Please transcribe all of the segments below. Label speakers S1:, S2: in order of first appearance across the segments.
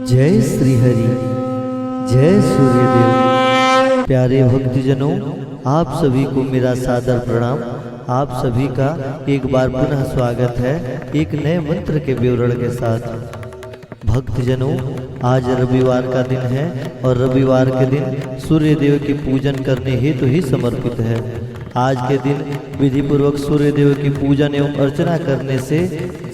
S1: जय श्री हरि, जय सूर्यदेव। प्यारे भक्तजनों, आप सभी को मेरा सादर प्रणाम। आप सभी का एक बार पुनः स्वागत है एक नए मंत्र के विवरण के साथ। भक्तजनों, आज रविवार का दिन है और रविवार के दिन सूर्यदेव की पूजन करने हेतु ही समर्पित है। आज के दिन विधि पूर्वक सूर्यदेव की पूजन एवं अर्चना करने से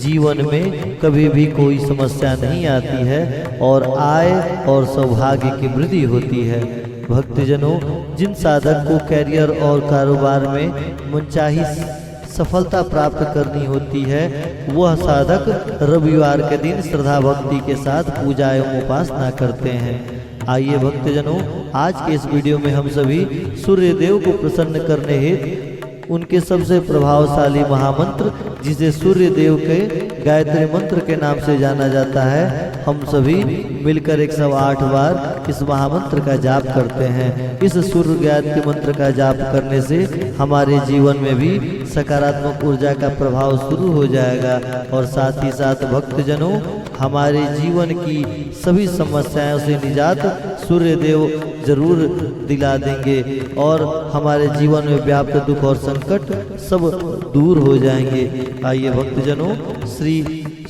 S1: जीवन में कभी भी कोई समस्या नहीं आती है और आय और सौभाग्य की वृद्धि होती है। भक्तजनों, जिन साधक को कैरियर और कारोबार में मनचाही सफलता प्राप्त करनी होती है, वह साधक रविवार के दिन श्रद्धा भक्ति के साथ पूजा एवं उपासना करते हैं। आइए भक्तजनों, आज के इस वीडियो में हम सभी सूर्यदेव को प्रसन्न करने हेतु उनके सबसे प्रभावशाली महामंत्र, जिसे सूर्यदेव के गायत्री मंत्र के नाम से जाना जाता है, हम सभी मिलकर 108 बार इस महामंत्र का जाप करते हैं। इस सूर्य गायत्री मंत्र का जाप करने से हमारे जीवन में भी सकारात्मक ऊर्जा का प्रभाव शुरू हो जाएगा और साथ ही साथ भक्तजनों, हमारे जीवन की सभी समस्याओं से निजात सूर्यदेव जरूर दिला देंगे और हमारे जीवन में व्याप्त दुख और संकट सब दूर हो जाएंगे। आइए भक्तजनों, श्री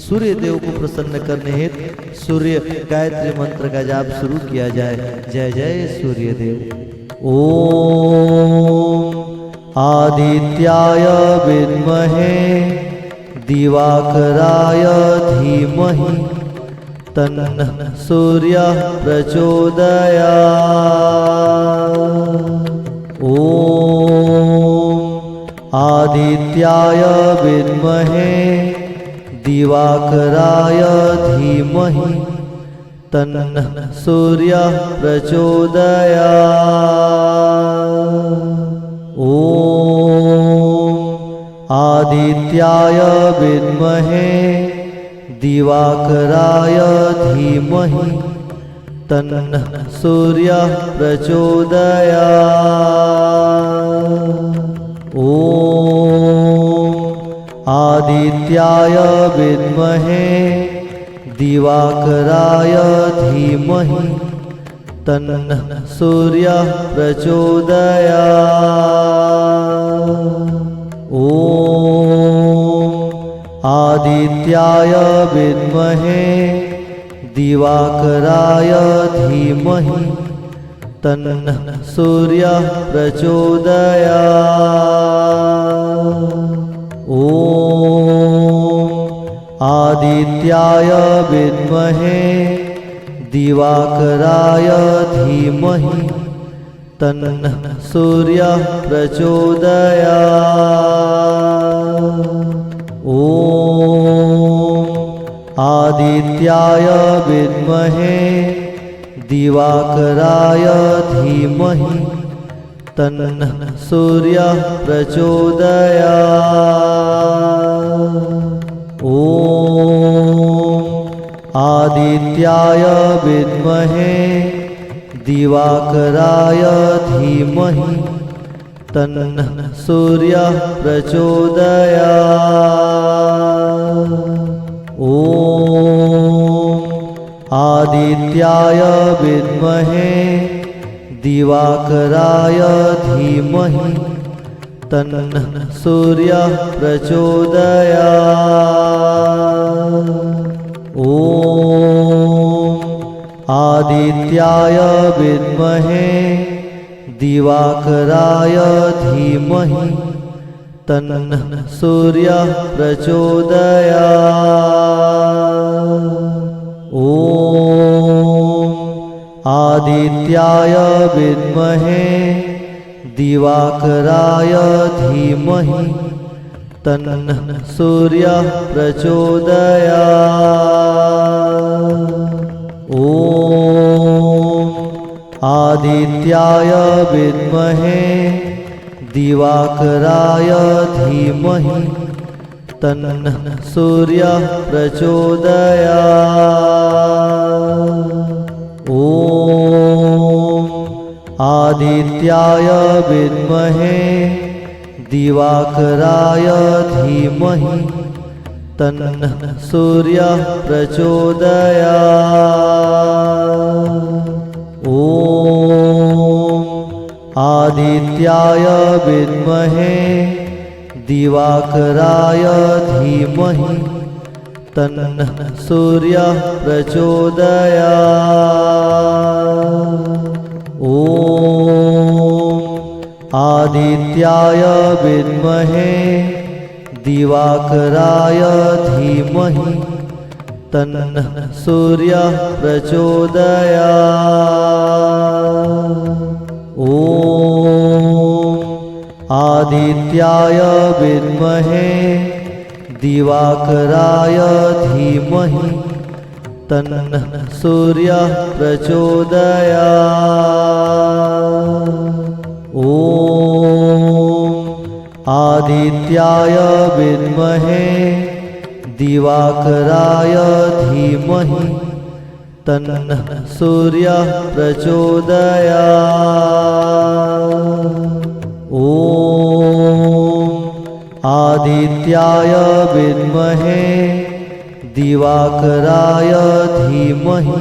S1: सूर्यदेव को प्रसन्न करने हेतु सूर्य गायत्री मंत्र का जाप शुरू किया जाए। जय जय सूर्यदेव। ओम आदित्याय विद्महे दिवाकराय धीमहि तन्नः सूर्यः प्रचोदयात्। ओम आदित्याय विद्महे दिवाकराय धीमहि तन्नः सूर्यः प्रचोदयात्। ओम आदित्याय विद्महे दिवाकराय धीमहि तन्नः सूर्यः प्रचोदयात्। ओम आदित्याय विद्महे दिवाकराय धीमहि तन्नः सूर्यः प्रचोदयात्। ओम आदित्याय विद्महे दिवाकराय धीमहि तन्नः सूर्यः प्रचोदयात्। ओम आदित्याय विद्महे दिवाकराय धीमहि तन्नः सूर्यः प्रचोदयात्। ओम आदित्याय विद्महे दिवाकराय धीमहि तन्नः सूर्यः प्रचोदयात्। ओम आदित्याय विद्महे दिवाकराय धीमहि तन्नः सूर्यः प्रचोदयात्। ओम आदित्याय विद्महे दिवाकराय धीमहि तन्नः सूर्यः प्रचोदयात्। ओम आदित्याय विद्महे दिवाकराय धीमहि तन्नः सूर्यः प्रचोदयात्। ओम आदित्याय विद्महे दिवाकराय धीमहि तन्नः सूर्यः प्रचोदयात्। ओम आदित्याय विद्महे दिवाकराय धीमहि तन्नः सूर्यः प्रचोदयात्। ओम आदित्याय विद्महे दिवाकराय धीमहि तन्नः सूर्यः प्रचोदयात्। आदित्याय विद्महे दिवाकराय धीमहि तन्नः सूर्यः प्रचोदयात्। ॐ आदित्याय विद्महे दिवाकराय धीमहि तन्नः सूर्यः प्रचोदयात्। ॐ आदित्याय विद्महे दिवाकराय धीमहि तन्नः सूर्यः प्रचोदयात्। ॐ आदित्याय विद्महे दिवाकराय धीमहि तन्नः सूर्यः प्रचोदयात्। ॐ आदित्याय विद्महे दिवाकराय धीमहि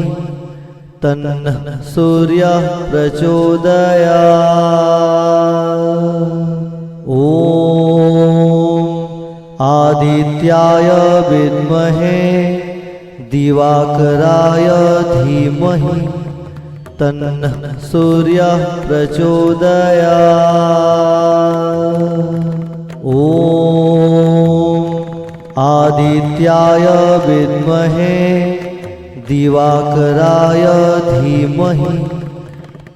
S1: तन्नः सूर्यः प्रचोदयात्। ॐ आदित्याय विद्महे दिवाकराय धीमहि तन्नः सूर्यः प्रचोदयात्। ॐ आदित्याय विद्महे दिवाकराय धीमहि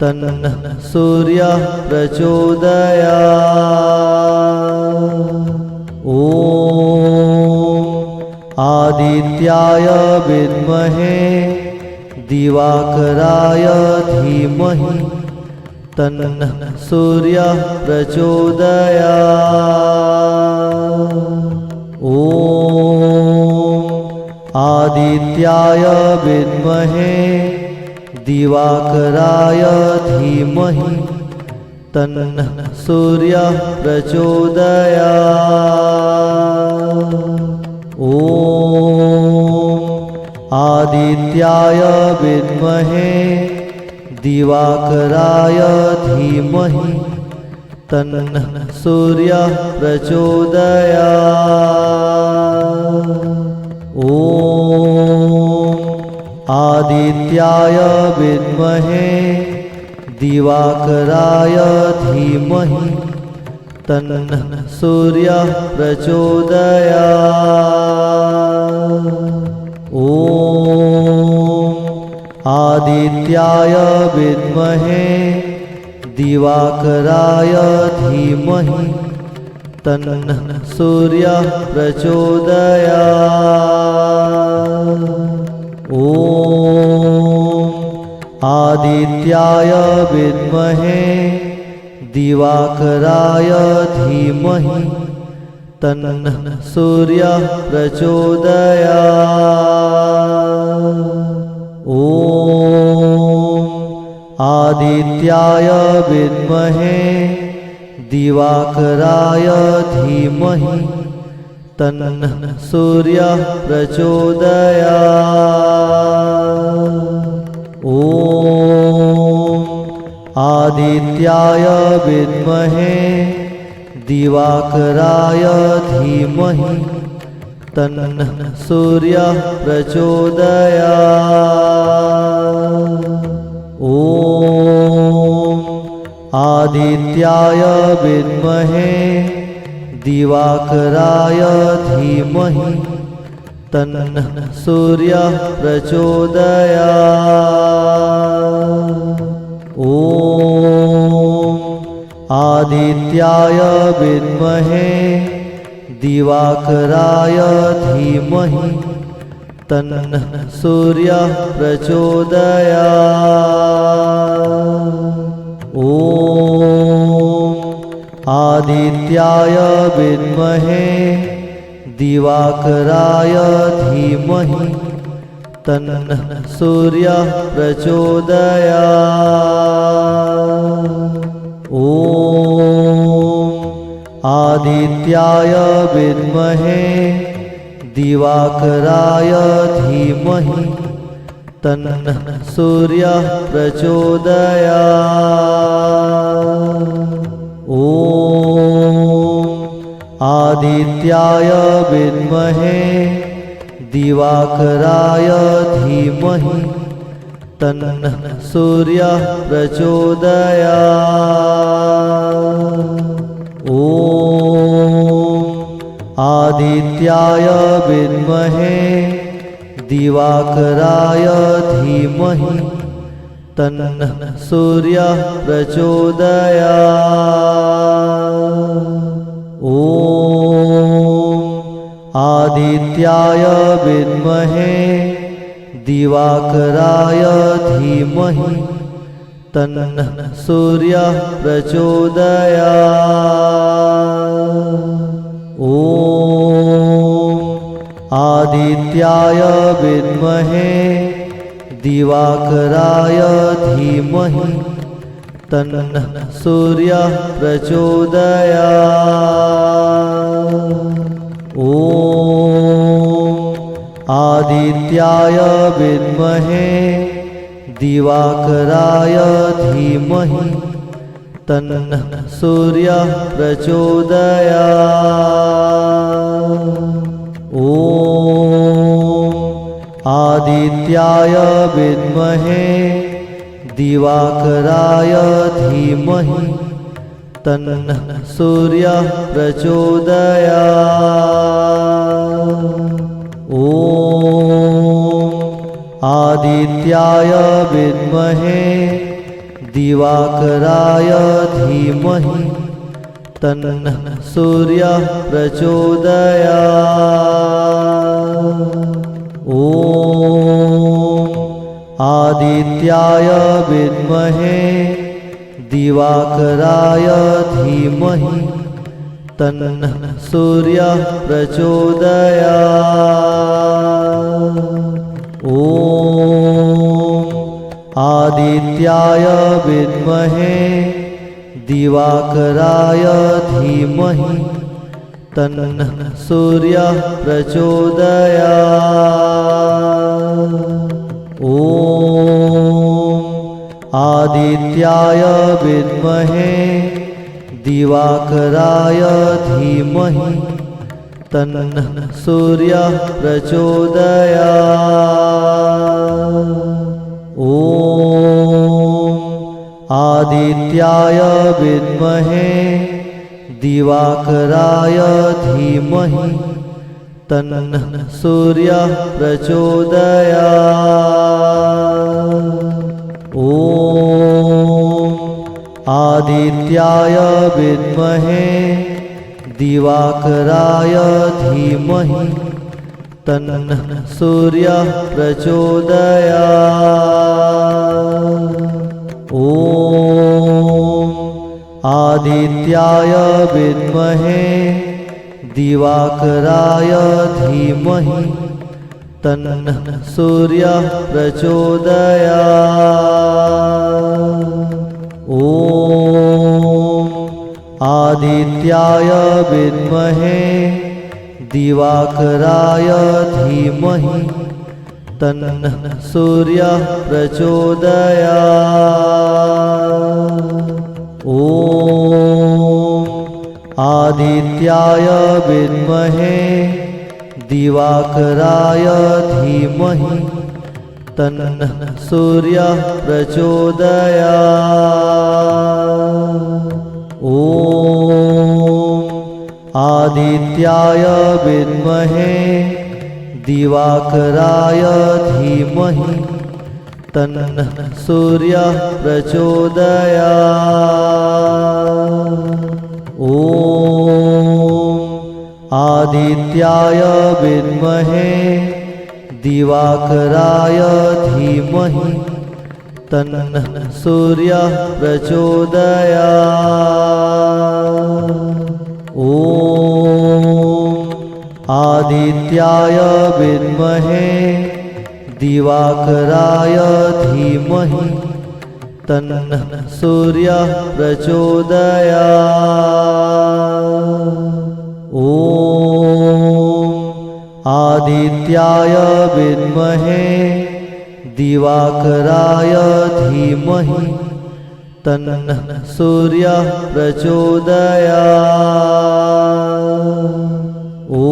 S1: तन्नः सूर्यः प्रचोदयात्। ॐ आदित्याय विद्महे दिवाकराय धीमहि तन्नः सूर्यः प्रचोदयात्। ॐ आदित्याय विद्महे दिवाकराय धीमहि तन्नः सूर्यः प्रचोदयात्। ॐ आदित्याय विद्महे दिवाकराय धीमहि तन्नः सूर्यः प्रचोदयात्। ॐ आदित्याय विद्महे दिवाकराय धीमहि तन्नः सूर्यः प्रचोदयात्। ॐ आदित्याय विद्महे दिवाकराय धीमहि तन्नः सूर्यः प्रचोदयात्। ॐ आदित्याय विद्महे दिवाकराय धीमहि तन्नः सूर्यः प्रचोदयात्। ॐ आदित्याय विद्महे दिवाकराय धीमहि तन्नः सूर्यः प्रचोदयात्। ॐ आदित्याय विद्महे दिवाकराय धीमहि तन्नः सूर्यः प्रचोदयात्। ॐ आदित्याय विद्महे दिवाकराय धीमहि तन्नः सूर्यः प्रचोदयात्। ॐ आदित्याय विद्महे दिवाकराय धीमहि तन्नः सूर्यः प्रचोदयात्। ॐ आदित्याय विद्महे दिवाकराय धीमहि तन्नः सूर्यः प्रचोदयात्। ॐ आदित्याय विद्महे दिवाकराय धीमहि तन्नः सूर्यः प्रचोदयात्। आदित्याय विद्महे दिवाकराय धीमहि तन्नः सूर्यः प्रचोदयात्। आदित्याय विद्महे दिवाकराय धीमहि तन्नः सूर्यः प्रचोदयात्। आदित्याय विद्महे दिवाकराय धीमहि तन्नः सूर्यः प्रचोदयात्। आदित्याय विद्महे दिवाकराय धीमहि तन्नः सूर्यः प्रचोदयात्। आदित्याय विद्महे दिवाकराय धीमहि तन्नः सूर्यः प्रचोदयात्। आदित्याय विद्महे दिवाकराय धीमहि तन्नः सूर्यः प्रचोदयात्। आदित्याय विद्महे दिवाकराय धीमहि तन्नः सूर्यः प्रचोदयात्। आदित्याय विद्महे दिवाकराय धीमहि तन्नः सूर्यः प्रचोदयात्। आदित्याय विद्महे दिवाकराय धीमहि तन्नः सूर्यः प्रचोदयात्। आदित्याय विद्महे दिवाकराय धीमहि तन्नः सूर्यः प्रचोदयात्। आदित्याय विद्महे दिवाकराय धीमहि तन्नः सूर्यः प्रचोदयात्। आदित्याय विद्महे दिवाकराय धीमहि तन्नः सूर्यः प्रचोदयात्। आदित्याय विद्महे दिवाकराय धीमहि तन्नः सूर्यः प्रचोदयात्। आदित्याय विद्महे दिवाकराय धीमहि तन्नः सूर्यः प्रचोदयात्। आदित्याय विद्महे दिवाकराय धीमहि तन्नः सूर्यः प्रचोदयात्। आदित्याय विद्महे दिवाकराय धीमहि तन्नः सूर्यः प्रचोदयात्। आदित्याय विद्महे दिवाकराय धीमहि तन्नः सूर्यः प्रचोदयात्। आदित्याय विद्महे दिवाकराय धीमहि तन्नः सूर्यः प्रचोदयात्। आदित्याय विद्महे दिवाकराय धीमहि तन्नः सूर्यः प्रचोदयात्। ॐ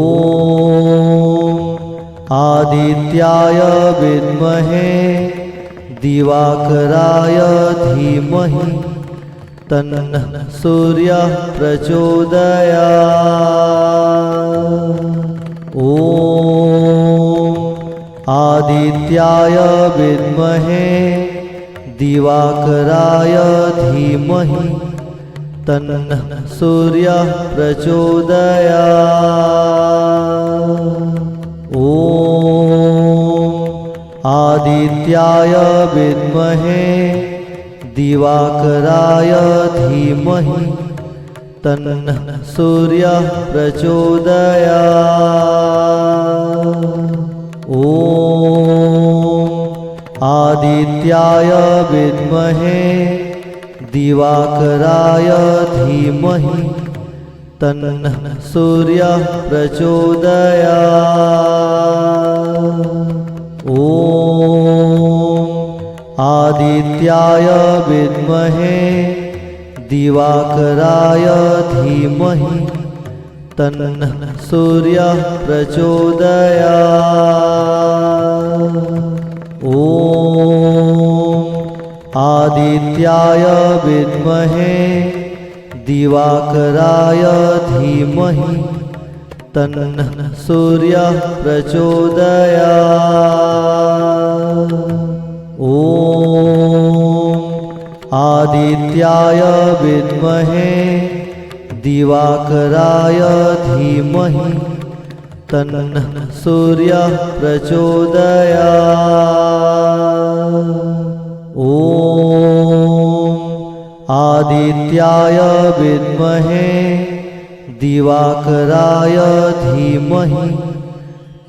S1: आदित्याय विद्महे दिवाकराय धीमहि तन्नः सूर्यः प्रचोदयात्। ॐ आदित्याय विद्महे दिवाकराय धीमहि तन्नः सूर्यः प्रचोदयात्। ॐ आदित्याय विद्महे दिवाकराय धीमहि तन्नः सूर्यः प्रचोदयात्। ॐ आदित्याय विद्महे दिवाकराय धीमहि तन्नः सूर्यः प्रचोदयात्। ॐ आदित्याय विद्महे दिवाकराय धीमहि तन्नः सूर्यः प्रचोदयात्। ॐ आदित्याय विद्महे दिवाकराय धीमहि तन्नः सूर्यः प्रचोदयात्। ॐ आदित्याय विद्महे दिवाकराय धीमहि तन्नः सूर्यः प्रचोदयात्। ॐ आदित्याय विद्महे दिवाकराय धीमहि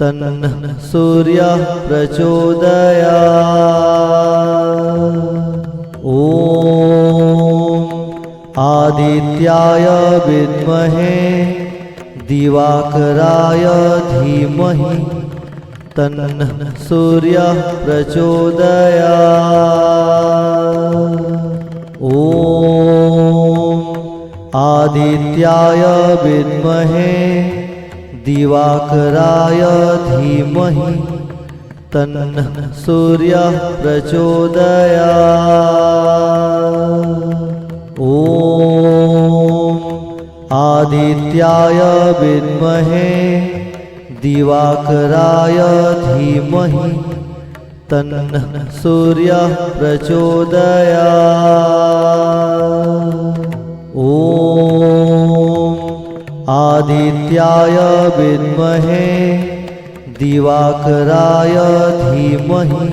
S1: तन्नः सूर्यः प्रचोदयात्। ॐ आदित्याय विद्महे दिवाकराय धीमहि तन्नः सूर्यः प्रचोदयात्। ॐ आदित्याय विद्महे दिवाकराय धीमहि तन्नः सूर्यः प्रचोदयात्। ॐ आदित्याय विद्महे दिवाकराय धीमहि तन्नः सूर्यः प्रचोदयात्। ॐ आदित्याय विद्महे दिवाकराय धीमहि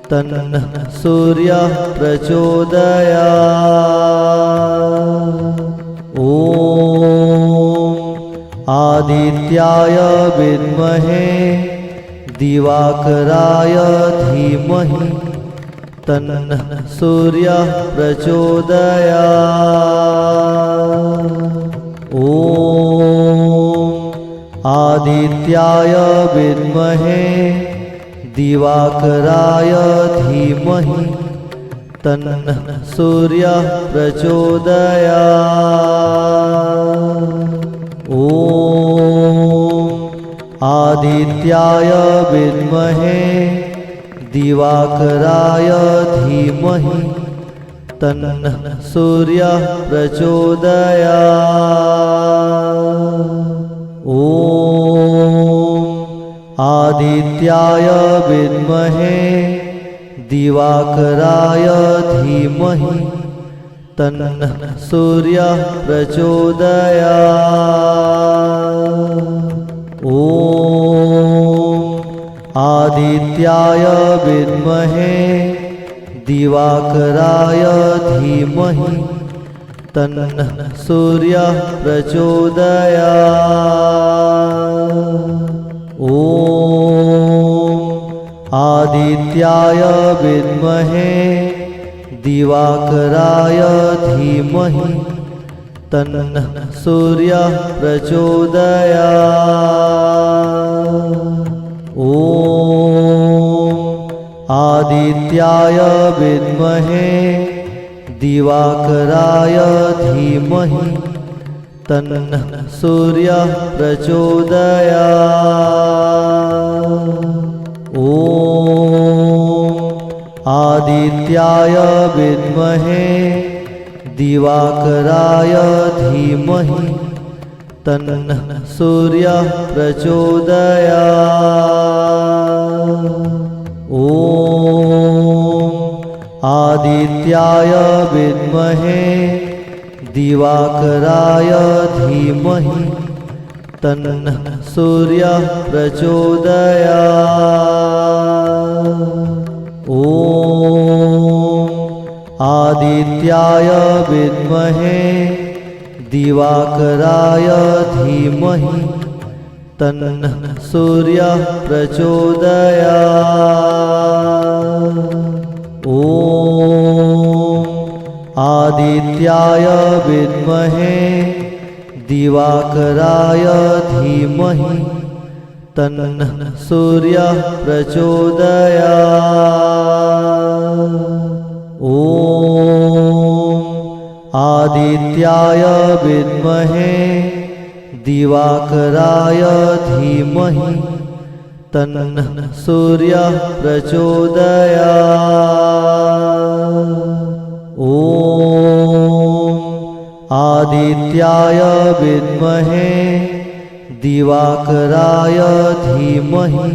S1: तन्नः सूर्यः प्रचोदयात्। ॐ आदित्याय विद्महे दिवाकराय धीमहि तन्नः सूर्यः प्रचोदयात्। ॐ आदित्याय विद्महे दिवाकराय धीमहि तन्नः सूर्यः प्रचोदयात्। ॐ आदित्याय विद्महे दिवाकराय धीमहि तन्नः सूर्यः प्रचोदयात्। ॐ आदित्याय विद्महे दिवाकराय धीमहि तन्नः सूर्यः प्रचोदयात्। ॐ आदित्याय विद्महे दिवाकराय धीमहि तन्नः सूर्यः प्रचोदयात्। ॐ आदित्याय विद्महे दिवाकराय धीमहि तन्नः सूर्यः प्रचोदयात्। ॐ आदित्याय विद्महे दिवाकराय धीमहि तन्नः सूर्यः प्रचोदयात्। ॐ आदित्याय विद्महे दिवाकराय धीमहि तन्नः सूर्यः प्रचोदयात्। ॐ आदित्याय विद्महे दिवाकराय धीमहि तन्नः सूर्यः प्रचोदयात्। ॐ आदित्याय विद्महे दिवाकराय धीमहि तन्नः सूर्यः प्रचोदयात्। ॐ आदित्याय विद्महे दिवाकराय धीमहि तन्नः सूर्यः प्रचोदयात्। ॐ आदित्याय विद्महे दिवाकराय धीमहि तन्नः सूर्यः प्रचोदयात्। ॐ आदित्याय विद्महे दिवाकराय धीमहि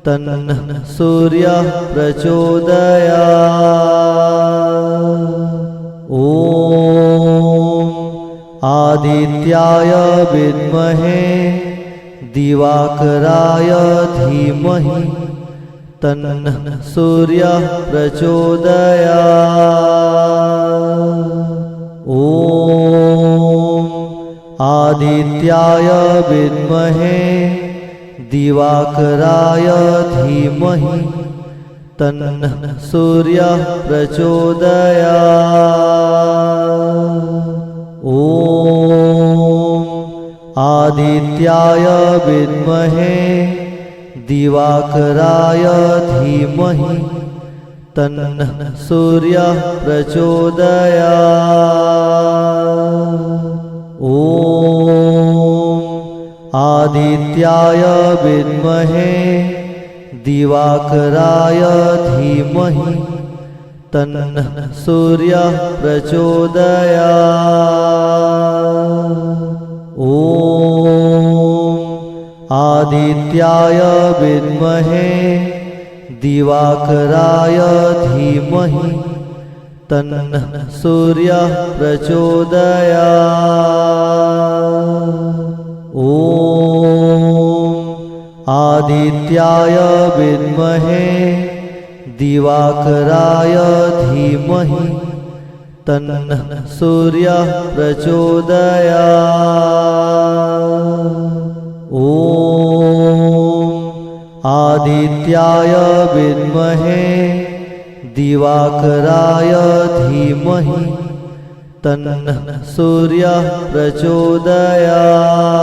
S1: तन्नः सूर्यः प्रचोदयात्। ॐ आदित्याय विद्महे दिवाकराय धीमहि तन्नः सूर्यः प्रचोदयात्। ॐ आदित्याय विद्महे दिवाकराय धीमहि तन्नः सूर्यः प्रचोदयात्। ॐ आदित्याय विद्महे दिवाकराय धीमहि तन्नः सूर्यः प्रचोदयात्। ॐ आदित्याय विद्महे दिवाकराय धीमहि तन्नः सूर्यः प्रचोदयात्। ॐ आदित्याय विद्महे दिवाकराय धीमहि तन्नः सूर्यः प्रचोदयात्। ॐ आदित्याय विद्महे दिवाकराय धीमहि तन्नः सूर्यः प्रचोदयात्। ॐ आदित्याय विद्महे दिवाकराय धीमहि तन्नः सूर्यः प्रचोदयात्।